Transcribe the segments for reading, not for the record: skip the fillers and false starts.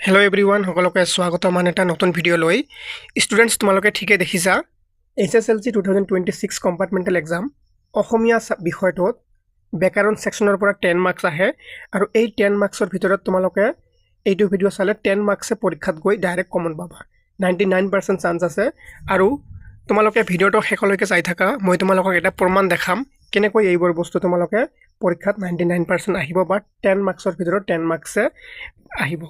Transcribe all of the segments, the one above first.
Hello' everyone সকলোকে স্বাগতম আন এটা নতুন ভিডিঅ' লৈ ষ্টুডেণ্টছ তোমালোকে ঠিকে দেখিছা HSLC 2026 কম্পাৰ্টমেণ্টেল এক্সাম অসমীয়া বিষয়টোত ব্যাকৰণ সেকশনৰ পৰা 10 মাৰ্কছ আহে আৰু এই 10 মাৰ্কছৰ ভিতৰত তোমালোকে এইটো ভিডিঅ' চালে 10 মাৰ্কছে পৰীক্ষাত গৈ ডাইৰেক্ট কমন পাবা 99% চান্স আছে আৰু তোমালোকে ভিডিঅ'টো শেষলৈকে চাই থাকা মই তোমালোকক এটা প্ৰমাণ দেখাম কেনেকৈ এইবোৰ বস্তু তোমালোকে পৰীক্ষাত 99% আহিব বা 10 মাৰ্কছৰ ভিতৰত 10 মাৰ্কছে আহিব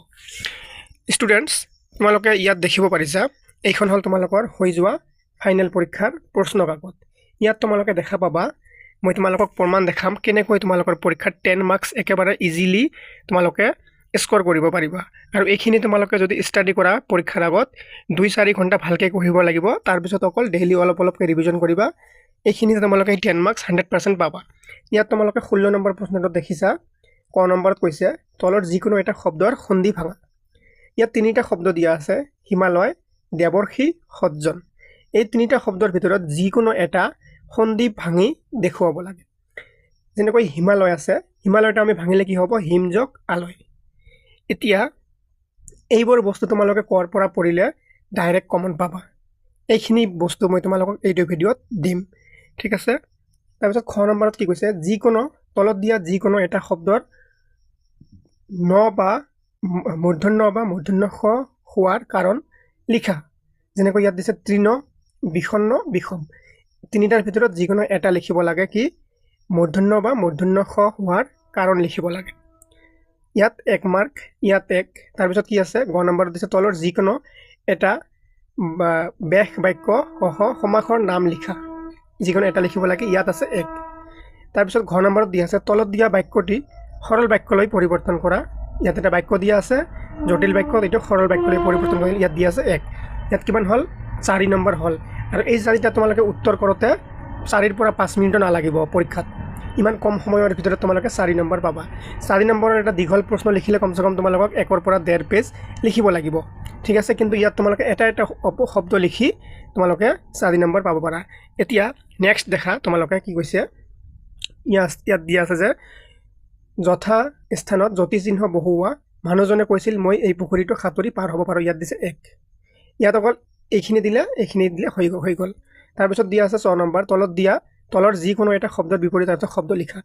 ষ্টুডেণ্টছ তোমালোকে ইয়াত দেখিব পাৰিছা এইখন হল তোমালোকৰ হৈ যোৱা ফাইনেল পৰীক্ষাৰ প্ৰশ্ন কাকত ইয়াত তোমালোকে দেখা পাবা মই তোমালোকক প্ৰমাণ দেখাম কেনেকৈ তোমালোকৰ পৰীক্ষাত 10 মাৰ্কছ একেবাৰে ইজিলি তোমালোকে স্কোৰ কৰিব পাৰিবা আৰু এইখিনি তোমালোকে যদি ষ্টাডি কৰা পৰীক্ষাৰ আগত 2-4 ঘণ্টা ভালকৈ পঢ়িব লাগিব তাৰ পিছত অকল ডেইলি অলপ ৰিভিজন কৰিবা এইখিনি তোমালোকে 10 মাৰ্কছ 100% পাবা ইয়াত তোমালোকে 16 নম্বৰ প্ৰশ্নটো দেখিছা ক নম্বৰত কৈছে তলৰ যিকোনো এটা শব্দৰ সন্ধি ভাঙা ইয়াত তিনিটা শব্দ দিয়া আছে হিমালয় দেৱৰ্ষি সজ্জন এই তিনিটা শব্দৰ ভিতৰত যিকোনো এটা সন্ধি ভাঙি দেখুৱাব লাগে যেনেকৈ হিমালয় আছে হিমালয়টা আমি ভাঙিলে কি হ'ব হিমযোগ আলয় এতিয়া এইবোৰ বস্তু তোমালোকে কৰ পৰা পঢ়িলে ডাইৰেক্ট কমন পাবা এইখিনি বস্তু মই তোমালোকক এইটো ভিডিঅ'ত দিম ঠিক আছে তাৰপিছত খ নম্বৰত কি কৈছে যিকোনো তলত দিয়া যিকোনো এটা শব্দৰ ন বা মূৰ্ধন্য বা মূৰ্ধন্য খ হোৱাৰ কাৰণ লিখা যেনেকৈ ইয়াত দিছে তৃণ বিষণ্ণ বিষম তিনিটাৰ ভিতৰত যিকোনো এটা লিখিব লাগে কি মূৰ্ধন্য বা মূৰ্ধন্য খ হোৱাৰ কাৰণ লিখিব লাগে ইয়াত 1 মাৰ্ক ইয়াত 1 তাৰপিছত কি আছে গ নম্বৰত দিছে তলৰ যিকোনো এটা বেশ বাক্য সহ সমাসৰ নাম লিখা যিকোনো এটা লিখিব লাগে ইয়াত আছে 1 তাৰপিছত ঘ নম্বৰত দিয়া আছে তলত দিয়া বাক্যটি সৰল বাক্যলৈ পৰিৱৰ্তন কৰা ইয়াত এটা বাক্য দিয়া আছে জটিল বাক্য এইটো সৰল বাক্যলৈ পৰিৱৰ্তন কৰি ইয়াত দিয়া আছে 1 ইয়াত কিমান হল 4 নম্বৰ হল আৰু এই চাৰিটা তোমালোকে উত্তৰ কৰোতে 4 পৰা 5 মিনিট নালাগিব পৰীক্ষাত ইমান কম সময়ৰ ভিতৰত তোমালোকে 4 নম্বৰ পাবা 4 নম্বৰৰ এটা দীঘল প্ৰশ্ন লিখিলে কমসে কম তোমালোকক 1 পৰা 1.5 পেজ লিখিব লাগিব ঠিক আছে কিন্তু ইয়াত তোমালোকে এটা শব্দ লিখি তোমালোকে 4 নম্বৰ পাব পাৰা এতিয়া নেক্সট দেখা তোমালোকে কি কৈছে ইয়াত দিয়া আছে যে যথা স্থানত জ্যোতি চিহ্ন বহুৱা মানুহজনে কৈছিল মই এই পুখুৰীটো সাঁতুৰি পাৰ হ'ব পাৰো ইয়াত দিছে 1 ইয়াত অকল এইখিনি দিলে হৈ গ'ল তাৰপিছত দিয়া আছে 6 নম্বৰ তলত দিয়া তলৰ যিকোনো এটা শব্দৰ বিপৰীত অৰ্থ শব্দ লিখা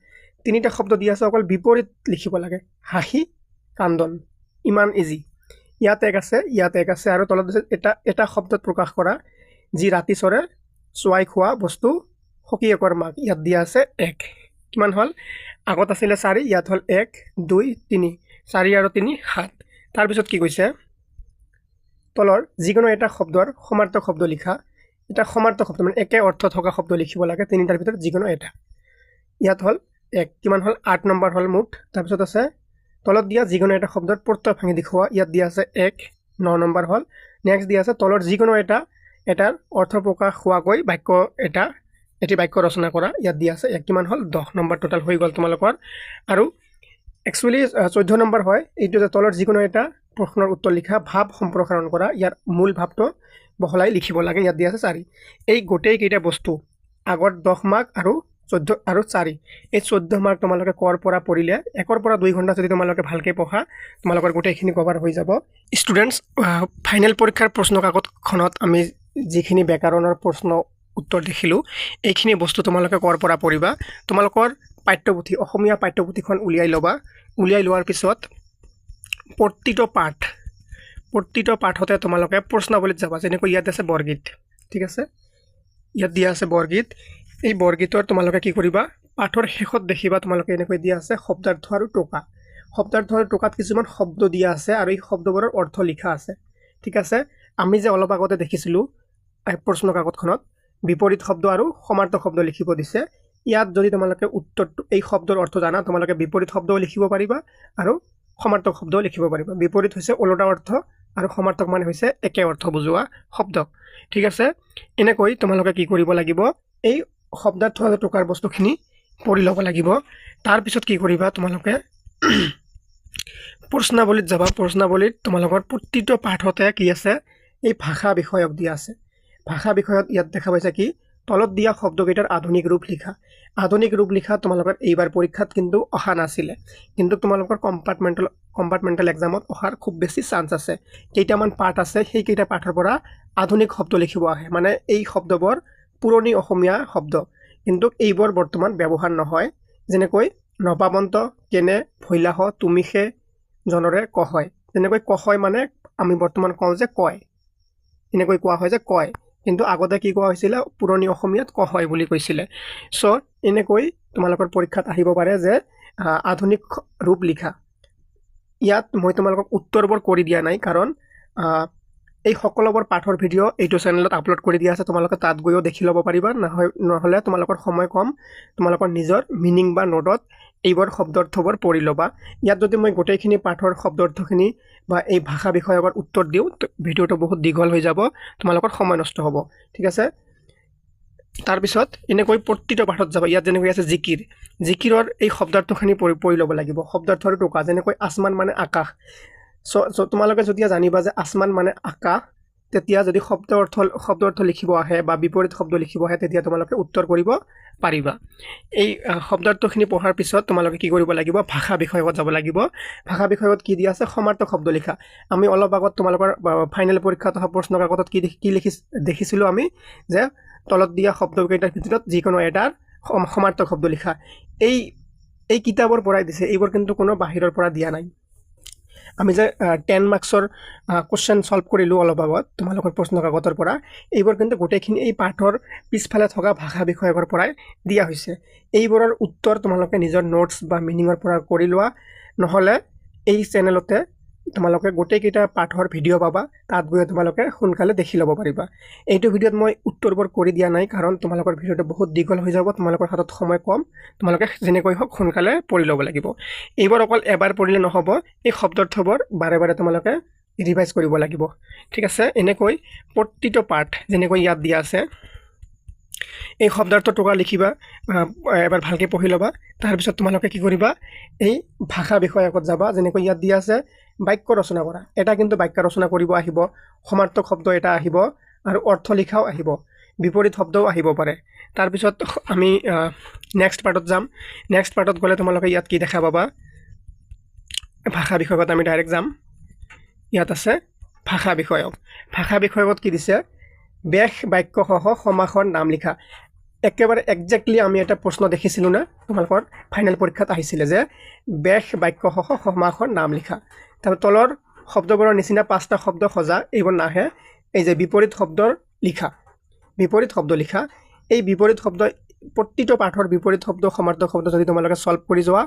তিনিটা শব্দ দিয়া আছে অকল বিপৰীত লিখিব লাগে হাঁহি কান্দন ইমান ইজি ইয়াত 1 আছে ইয়াত 1 আছে আৰু তলত দিছে এটা শব্দত প্ৰকাশ কৰা যি ৰাতি চৰে চুৱাই খোৱা বস্তু সকিয়েকৰ মাক ইয়াত দিয়া আছে 1 কিমান হল আগত আছিল 4 ইয়াত হল 1 2 3 4 আৰু 3 7 তাৰ পিছত কি কৈছে তলৰ যিকোনো এটা শব্দৰ সমাৰ্থক শব্দ লিখা এটা সমাৰ্থক শব্দ মানে একে অৰ্থ থকা শব্দ লিখিব লাগে তিনিটাৰ ভিতৰত যিকোনো এটা ইয়াত হল 1 কিমান হল 8 নম্বৰ হল মুঠ তাৰ পিছত আছে তলত দিয়া যিকোনো এটা শব্দৰ প্ৰত্যয় ভাঙি দেখুৱা ইয়াত দিয়া আছে 1 9 নম্বৰ হল নেক্সট দিয়া আছে তলৰ যিকোনো এটাৰ অৰ্থ প্ৰকাশ হোৱাকৈ বাক্য এটি বাক্য ৰচনা কৰা ইয়াত দিয়া আছে 1 কিমান হল 10 নম্বৰ টোটাল হৈ গল তোমালোকৰ আৰু একচুয়ালি 14 নম্বৰ হয় এইটো যে তলৰ যিকোনো এটা প্ৰশ্নৰ উত্তৰ লিখা ভাৱ সম্প্ৰসাৰণ কৰা ইয়াৰ মূল ভাৱটো বহলাই লিখিব লাগে ইয়াত দিয়া আছে 4 এই গোটেই কেইটা বস্তু আগত 10 মাৰ্ক আৰু 14 আৰু 4 এই 14 মাৰ্ক তোমালোকে কৰ পৰা পঢ়িলে 1 পৰা 2 ঘণ্টা যদি তোমালোকে ভালকৈ পঢ়া তোমালোকৰ গোটেইখিনি কভাৰ হৈ যাব ষ্টুডেণ্টছ ফাইনেল পৰীক্ষাৰ প্ৰশ্ন কাকতখনত আমি যিখিনি ব্যাকৰণৰ প্ৰশ্ন উত্তৰ দেখিলো এইখিনি বস্তু তোমালোকে কৰ পৰা পঢ়িবা তোমালোকৰ পাঠ্যপুথি অসমীয়া পাঠ্যপুথিখন উলিয়াই লবা উলিয়াই লোৱাৰ পিছত প্ৰতিটো পাঠতে তোমালোকে প্ৰশ্নাৱলীত যাবা যেনেকৈ ইয়াত আছে বৰগীত ঠিক আছে ইয়াত দিয়া আছে বৰগীত এই বৰগীতৰ তোমালোকে কি কৰিবা পাঠৰ শেষত দেখিবা তোমালোকে এনেকৈ দিয়া আছে শব্দাৰ্থ আৰু টোকা শব্দাৰ্থ আৰু টোকাত কিছুমান শব্দ দিয়া আছে আৰু এই শব্দবোৰৰ অৰ্থ লিখা আছে ঠিক আছে আমি যে অলপ আগতে দেখিছিলো প্ৰশ্ন কাকতখনত বিপৰীত শব্দ আৰু সমাৰ্থক শব্দ লিখিব দিছে ইয়াত যদি তোমালোকে উত্তৰটো এই শব্দৰ অৰ্থ জানা তোমালোকে বিপৰীত শব্দও লিখিব পাৰিবা আৰু সমাৰ্থক শব্দও লিখিব পাৰিবা বিপৰীত হৈছে ওলোটা অৰ্থ আৰু সমাৰ্থক মানে হৈছে একে অৰ্থ বুজোৱা শব্দ ঠিক আছে এনেকৈ তোমালোকে কি কৰিব লাগিব এই শব্দাৰ্থ আৰু টোকাৰ বস্তুখিনি পঢ়ি ল'ব লাগিব তাৰ পিছত কি কৰিবা তোমালোকে প্ৰশ্নাৱলীত যাবা প্ৰশ্নাৱলীত তোমালোকৰ প্ৰতিটো পাঠতে কি আছে এই ভাষা বিষয়ক দিয়া আছে ভাষা বিষয়ত ইয়াত দেখা পাইছে কি তলত দিয়া শব্দকেইটাৰ আধুনিক ৰূপ লিখা আধুনিক ৰূপ লিখা তোমালোকৰ এইবাৰ পৰীক্ষাত কিন্তু অহা নাছিলে, কিন্তু তোমালোকৰ কম্পাৰ্টমেণ্টেল এক্সামত অহাৰ খুব বেছি চান্স আছে। কেইটামান পাঠ আছে, সেই কেইটা পাঠৰ পৰা আধুনিক শব্দ লিখিব আহে, মানে এই শব্দবোৰ পুৰণি অসমীয়া শব্দ, কিন্তু এইবোৰ বৰ্তমান ব্যৱহাৰ নহয়। যেনেকৈ নৱাবন্ত কেনে ভৈলাহ তুমিষে জনৰে কহয়, যেনেকৈ কহয় মানে আমি বৰ্তমান কওঁ যে কয়, এনেকৈ কোৱা হয় যে কয়, কিন্তু আগতে কি কোৱা হৈছিলে, পুৰণি অসমীয়াত কহয় বুলি কৈছিলে। চ' এনেকৈ তোমালোকৰ পৰীক্ষাত আহিব পাৰে যে আধুনিক ৰূপ লিখা। ইয়াত মই তোমালোকক উত্তৰবোৰ কৰি দিয়া নাই, কাৰণ এই সকলোবোৰ পাঠৰ ভিডিঅ' এইটো চেনেলত আপলোড কৰি দিয়া আছে, তোমালোকে তাত গৈও দেখি ল'ব পাৰিবা। নহ'লে তোমালোকৰ সময় কম, তোমালোকৰ নিজৰ মিনিং বা নোটত এইবোৰ শব্দাৰ্থবোৰ পঢ়ি ল'বা। ইয়াত যদি মই গোটেইখিনি পাঠৰ শব্দাৰ্থখিনি বা এই ভাষা বিষয়কৰ উত্তৰ দিওঁ, ভিডিঅ'টো বহুত দীঘল হৈ যাব, তোমালোকৰ সময় নষ্ট হ'ব। ঠিক আছে, তাৰপিছত এনেকৈ প্ৰতিটো পাঠত যাব। ইয়াত যেনেকৈ আছে জিকিৰ, জিকিৰৰ এই শব্দাৰ্থখিনি পঢ়ি ল'ব লাগিব। শব্দাৰ্থৰ টোকা, যেনেকৈ আসমান মানে আকাশ। চ' তোমালোকে যেতিয়া জানিবা যে আসমান মানে আকাশ, তেতিয়া যদি শব্দ অৰ্থ লিখিব আহে বা বিপৰীত শব্দ লিখিব আহে, তেতিয়া তোমালোকে উত্তৰ কৰিব পাৰিবা। এই শব্দাৰ্থখিনি পঢ়াৰ পিছত তোমালোকে কি কৰিব লাগিব, ভাষা বিষয়ত যাব লাগিব। ভাষা বিষয়ত কি দিয়া আছে, সমাৰ্থক শব্দ লিখা। আমি অলপ আগত তোমালোকৰ ফাইনেল পৰীক্ষাত অহা প্ৰশ্ন কাকতত কি দেখিছিলোঁ আমি, যে তলত দিয়া শব্দকেইটাৰ ভিতৰত যিকোনো এটাৰ সমাৰ্থক শব্দ লিখা। এই কিতাপৰ পৰাই দিছে, এইবোৰ কিন্তু কোনো বাহিৰৰ পৰা দিয়া নাই। আমি যে 10 মাৰ্কছৰ কুৱেশ্যন ছল্ভ কৰিলোঁ অলপ আগত তোমালোকৰ প্ৰশ্ন কাকতৰ পৰা, এইবোৰ কিন্তু গোটেইখিনি এই পাঠৰ পিছফালে থকা ভাষা বিষয়কৰ পৰাই দিয়া হৈছে। এইবোৰৰ উত্তৰ তোমালোকে নিজৰ নোটছ বা মিনিঙৰ পৰা কৰি লোৱা, নহ'লে এই চেনেলতে তোমালোকে গোটেইকেইটা পাঠৰ ভিডিঅ' পাবা, তাত গৈ তোমালোকে সোনকালে দেখি ল'ব পাৰিবা। এইটো ভিডিঅ'ত মই উত্তৰবোৰ কৰি দিয়া নাই, কাৰণ তোমালোকৰ ভিডিঅ'টো বহুত দীঘল হৈ যাব, তোমালোকৰ হাতত সময় কম, তোমালোকে যেনেকৈ হওক সোনকালে পঢ়ি ল'ব লাগিব। এইবোৰ অকল এবাৰ পঢ়িলে নহ'ব, এই শব্দাৰ্থবোৰ বাৰে বাৰে তোমালোকে ৰিভাইজ কৰিব লাগিব। ঠিক আছে, এনেকৈ প্ৰতিটো পাঠ যেনেকৈ ইয়াত দিয়া আছে, এই শব্দাৰ্থ টোকা লিখিবা, এবাৰ ভালকৈ পঢ়ি ল'বা। তাৰপিছত তোমালোকে কি কৰিবা, এই ভাষা বিষয়কত যাবা। যেনেকৈ ইয়াত দিয়া আছে বাক্য ৰচনা কৰা, এটা কিন্তু বাক্য ৰচনা কৰিব আহিব, সমাৰ্থক শব্দ এটা আহিব, আৰু অৰ্থ লিখাও আহিব, বিপৰীত শব্দও আহিব পাৰে। তাৰপিছত আমি নেক্সট পাৰ্টত যাম। নেক্সট পাৰ্টত গ'লে তোমালোকে ইয়াত কি দেখা পাবা, ভাষা বিষয়কত আমি ডাইৰেক্ট যাম। ইয়াত আছে ভাষা বিষয়ক। ভাষা বিষয়কত কি দিছে, বেশ বাক্যসহ সমাসৰ নাম লিখা। একেবাৰে একজেক্টলি আমি এটা প্ৰশ্ন দেখিছিলোঁ না, তোমালোকৰ ফাইনেল পৰীক্ষাত আহিছিলে যে বেশ বাক্যসহ সমাসৰ নাম লিখা। তাৰ তলৰ শব্দবোৰৰ নিচিনা 5টা শব্দ সজা, এইবোৰ নাহে। এই যে বিপৰীত শব্দৰ লিখা, বিপৰীত শব্দ লিখা, এই বিপৰীত শব্দ প্ৰতিটো পাঠৰ বিপৰীত শব্দ সমাৰ্থক শব্দ যদি তোমালোকে ছল্ভ কৰি যোৱা,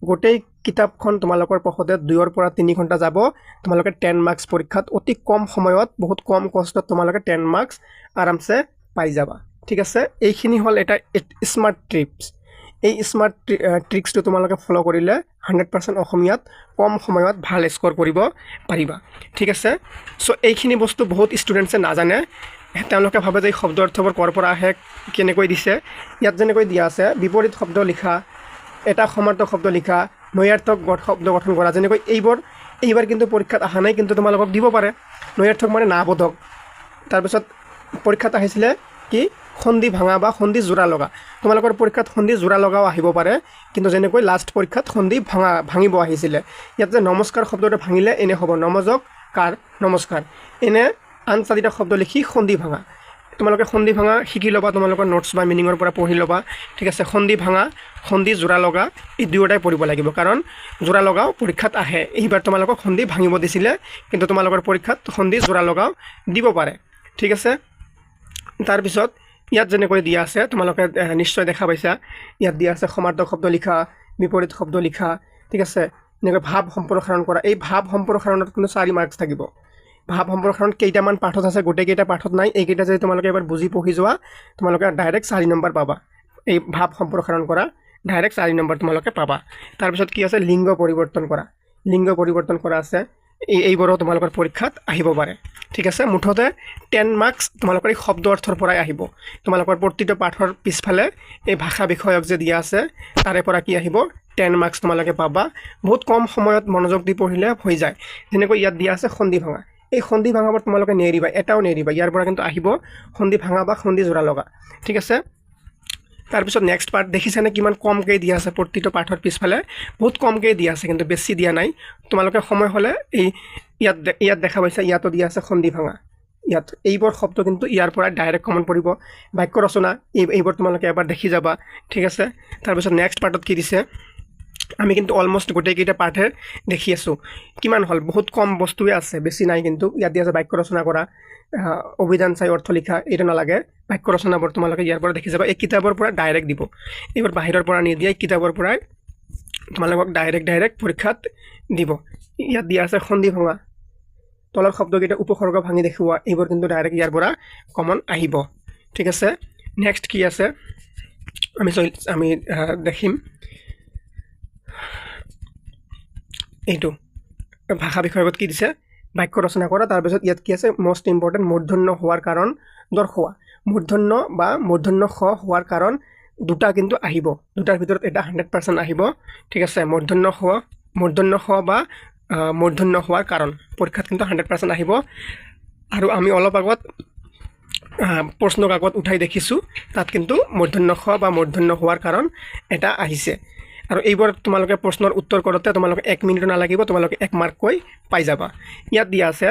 গোটেই কিতাপখন তোমালোকৰ পঢ়োতে 2 পৰা 3 ঘণ্টা যাব। তোমালোকে 10 মাৰ্কছ পৰীক্ষাত অতি কম সময়ত, বহুত কম কষ্টত তোমালোকে 10 মাৰ্কছ আৰামছে পাই যাবা। ঠিক আছে, এইখিনি হ'ল এটা স্মাৰ্ট ট্ৰিপছ। এই স্মাৰ্ট ট্ৰিক্সটো তোমালোকে ফ'ল' কৰিলে 100% অসমীয়াত কম সময়ত ভাল স্ক'ৰ কৰিব পাৰিবা। ঠিক আছে, চ' এইখিনি বস্তু বহুত ষ্টুডেণ্টছে নাজানে, তেওঁলোকে ভাবে যে এই শব্দ অৰ্থবোৰ ক'ৰ পৰা আহে, কেনেকৈ দিছে। ইয়াত যেনেকৈ দিয়া আছে বিপৰীত শব্দ লিখা, এটা সমাৰ্থক শব্দ লিখা, নৈয়াৰ্থক শব্দ গঠন কৰা, যেনেকৈ এইবাৰ কিন্তু পৰীক্ষাত অহা নাই, কিন্তু তোমালোকক দিব পাৰে। নৈয়াৰ্থক মানে নাবোধক। তাৰপিছত পৰীক্ষাত আহিছিলে কি, সন্ধি ভাঙা বা সন্ধি জোৰা লগা। তোমালোকৰ পৰীক্ষাত সন্ধি জোৰা লগাও আহিব পাৰে, কিন্তু যেনেকৈ লাষ্ট পৰীক্ষাত সন্ধি ভাঙিব আহিছিলে। ইয়াত যে নমস্কাৰ শব্দটো ভাঙিলে এনে হ'ব, নমজক কাৰ নমস্কাৰ, এনে আন 4টা শব্দ লিখি সন্ধি ভাঙা। তোমালোকে সন্ধি ভাঙা শিকি ল'বা, তোমালোকৰ নোটছ বা মিনিঙৰ পৰা পঢ়ি ল'বা। ঠিক আছে, সন্ধি ভাঙা, সন্ধি জোৰা লগা, এই দুয়োটাই পঢ়িব লাগিব, কাৰণ জোৰা লগাও পৰীক্ষাত আহে। এইবাৰ তোমালোকক সন্ধি ভাঙিব দিছিলে, কিন্তু তোমালোকৰ পৰীক্ষাত সন্ধি জোৰা লগাও দিব পাৰে। ঠিক আছে, তাৰপিছত ইয়াত যেনেকৈ দিয়া আছে, তোমালোকে নিশ্চয় দেখা পাইছা, ইয়াত দিয়া আছে সমাৰ্থক শব্দ লিখা, বিপৰীত শব্দ লিখা। ঠিক আছে, এনেকৈ ভাৱ সম্প্ৰসাৰণ কৰা। এই ভাৱ সম্প্ৰসাৰণত কিন্তু 4 মাৰ্কছ থাকিব। ভাৱ সম্প্ৰসাৰণ কেইটামান পাঠত আছে, গোটেইকেইটা পাঠত নাই। এইকেইটা যদি তোমালোকে এবাৰ বুজি পঢ়ি যোৱা, তোমালোকে ডাইৰেক্ট 4 নম্বৰ পাবা। এই ভাৱ সম্প্ৰসাৰণ কৰা ডাইৰেক্ট 4 নম্বৰ তোমালোকে পাবা। তাৰপিছত কি আছে, লিংগ পৰিৱৰ্তন কৰা। লিংগ পৰিৱৰ্তন কৰা আছে, এইবোৰো তোমালোকৰ পৰীক্ষাত আহিব পাৰে। ঠিক আছে, মুঠতে 10 মাৰ্কছ তোমালোকৰ এই শব্দ অৰ্থৰ পৰাই আহিব। তোমালোকৰ প্ৰতিটো পাঠৰ পিছফালে এই ভাষা বিষয়ক যে দিয়া আছে, তাৰে পৰা কি আহিব, 10 মাৰ্কছ তোমালোকে পাবা। বহুত কম সময়ত মনোযোগ দি পঢ়িলে হৈ যায়। যেনেকৈ ইয়াত দিয়া আছে সন্ধি ভাঙা, এই সন্ধি ভাঙাবোৰ তোমালোকে নেৰিবা, এটাও নেৰিবা। ইয়াৰ পৰা কিন্তু আহিব সন্ধি ভাঙা বা সন্ধি জোৰা লগা। ঠিক আছে, তাৰপিছত নেক্সট পাৰ্ট দেখিছেনে কিমান কমকৈ দিয়া আছে প্ৰতিটো পাঠৰ পিছফালে বহুত কমকৈ দিয়া আছে কিন্তু বেছি দিয়া নাই তোমালোকে সময় হ'লে এই ইয়াত দেখা পাইছা ইয়াতো দিয়া আছে সন্ধি ভাঙা ইয়াত এইবোৰ শব্দ কিন্তু ইয়াৰ পৰা ডাইৰেক্ট কমন পৰিব বাক্য ৰচনা এইবোৰ তোমালোকে এবাৰ দেখি যাবা ঠিক আছে তাৰপিছত নেক্সট পাৰ্টত কি দিছে আমি কিন্তু অলমোষ্ট গোটেইকেইটা পাঠে দেখি আছোঁ কিমান হ'ল বহুত কম বস্তুৱে আছে বেছি নাই কিন্তু ইয়াত দিয়া আছে বাক্য ৰচনা কৰা অভিধান চাই অৰ্থ লিখা এইটো নালাগে বাক্য ৰচনাবোৰ তোমালোকে ইয়াৰ পৰা দেখি যাবা এই কিতাপৰ পৰা ডাইৰেক্ট দিব এইবোৰ বাহিৰৰ পৰা নিদিয়ে এই কিতাপৰ পৰাই তোমালোকক ডাইৰেক্ট পৰীক্ষাত দিব ইয়াত দিয়া আছে সন্ধি ভঙা তলৰ শব্দকেইটা উপসৰ্গ ভাঙি দেখুওৱা এইবোৰ কিন্তু ডাইৰেক্ট ইয়াৰ পৰা কমন আহিব ঠিক আছে নেক্সট কি আছে আমি দেখিম এইটো ভাষা বিষয়ত কি দিছে বাক্য ৰচনা কৰা তাৰপিছত ইয়াত কি আছে মোষ্ট ইম্পৰ্টেণ্ট মূৰ্ধন্য হোৱাৰ কাৰণ দৰ্শোৱা মূৰ্ধন্য বা মূৰ্ধন্য খ হোৱাৰ কাৰণ দুটা কিন্তু আহিব দুটাৰ ভিতৰত এটা 100% আহিব ঠিক আছে মূৰ্ধন্য খ বা মূৰ্ধন্য হোৱাৰ কাৰণ পৰীক্ষাত কিন্তু 100% আহিব আৰু আমি অলপ আগত প্ৰশ্ন কাকত উঠাই দেখিছোঁ তাত কিন্তু মূৰ্ধন্য খ বা মূৰ্ধন্য হোৱাৰ কাৰণ এটা আহিছে আৰু এইবোৰ তোমালোকে প্ৰশ্নৰ উত্তৰ কৰোঁতে তোমালোকে 1 মিনিট নালাগিব তোমালোকে 1 মাৰ্ক কৈ পাই যাবা ইয়াত দিয়া আছে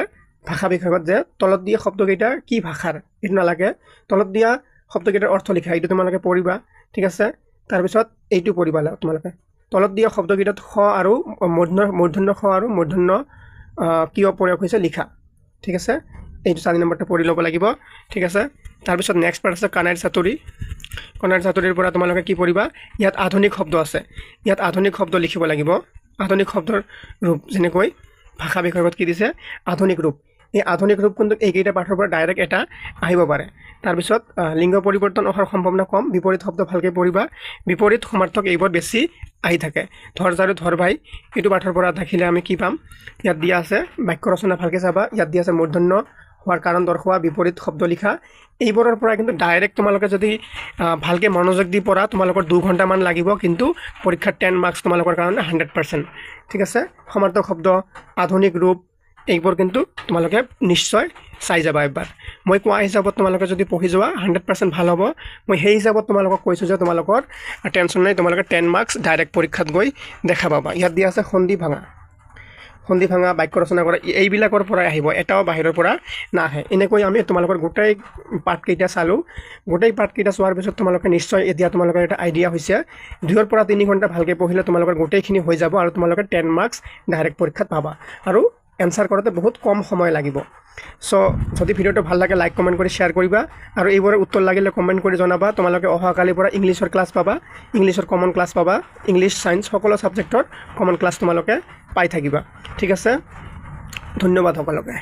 ভাষা বিষয়ত যে তলত দিয়া শব্দকেইটা কি ভাষাৰ এইটো নালাগে তলত দিয়া শব্দকেইটাৰ অৰ্থ লিখা এইটো তোমালোকে পঢ়িবা ঠিক আছে তাৰপিছত এইটো পঢ়িবা তোমালোকে তলত দিয়া শব্দকেইটাত খ আৰু মূৰ্ধন্য খ আৰু মূৰ্ধন্য কিয় প্ৰয়োগ হৈছে লিখা ঠিক আছে এইটো 4 নম্বৰতে পঢ়ি ল'ব লাগিব ঠিক আছে তাৰপিছত নেক্সট পাৰ্ট আছে কানাইৰ চাতুৰীৰ পৰা তোমালোকে কি পঢ়িবা ইয়াত আধুনিক শব্দ আছে ইয়াত আধুনিক শব্দ লিখিব লাগিব আধুনিক শব্দৰ ৰূপ যেনেকৈ ভাষা বিষয়ত কি দিছে আধুনিক ৰূপ এই আধুনিক ৰূপ কিন্তু এইকেইটা পাঠৰ পৰা ডাইৰেক্ট এটা আহিব পাৰে তাৰপিছত লিংগ পৰিৱৰ্তন অহাৰ সম্ভাৱনা কম বিপৰীত শব্দ ভালকৈ পঢ়িবা বিপৰীত সমাৰ্থক এইবোৰ বেছি আহি থাকে ধৰ জাৰু ধৰ ভাই এইটো পাঠৰ পৰা দেখিলে আমি কি পাম ইয়াত দিয়া আছে বাক্য ৰচনা ভালকৈ চাবা ইয়াত দিয়া আছে মূৰ্ধন্য হোৱাৰ কাৰণ দৰ্শোৱা বিপৰীত শব্দ লিখা এইবোৰৰ পৰা কিন্তু ডাইৰেক্ট তোমালোকে যদি ভালকৈ মনোযোগ দি পঢ়া তোমালোকৰ 2 ঘণ্টামান লাগিব কিন্তু পৰীক্ষাত 10 মাৰ্কছ তোমালোকৰ কাৰণে 100% ঠিক আছে সমাৰ্থক শব্দ আধুনিক ৰূপ এইবোৰ কিন্তু তোমালোকে নিশ্চয় চাই যাবা এবাৰ মই কোৱা হিচাপত তোমালোকে যদি পঢ়ি যোৱা 100% ভাল হ'ব মই সেই হিচাপত তোমালোকক কৈছোঁ যে তোমালোকৰ টেনশ্যন নাই তোমালোকে 10 মাৰ্কছ ডাইৰেক্ট পৰীক্ষাত গৈ দেখা পাবা ইয়াত দিয়া আছে সন্ধি ভাঙা বাক্য ৰচনা কৰা এইবিলাকৰ পৰাই আহিব এটাও বাহিৰৰ পৰা নাহে এনেকৈ আমি তোমালোকৰ গোটেই পাঠকেইটা চালোঁ গোটেই পাঠকেইটা চোৱাৰ পিছত তোমালোকে নিশ্চয় এতিয়া তোমালোকৰ এটা আইডিয়া হৈছে 2 পৰা 3 ঘণ্টা ভালকৈ পঢ়িলে তোমালোকৰ গোটেইখিনি হৈ যাব আৰু তোমালোকে 10 মাৰ্কছ ডাইৰেক্ট পৰীক্ষাত পাবা আৰু এনসাৰ কৰোঁতে বহুত কম সময় লাগিব সো যদি ভিডিওটো ভাল লাগে লাইক কমেন্ট কৰি শেয়াৰ কৰিবা আৰু এইবোৰৰ উত্তৰ লাগিলে কমেন্ট কৰি জনাবা তোমালোকে অহাকালিৰ পৰা ইংলিছৰ ক্লাছ পাবা ইংলিছৰ কমন ক্লাছ পাবা ইংলিছ সায়েন্স সকলো সাবজেক্টৰ কমন ক্লাছ তোমালোকে পাই থাকিবা ঠিক আছে ধন্যবাদ সকলোকে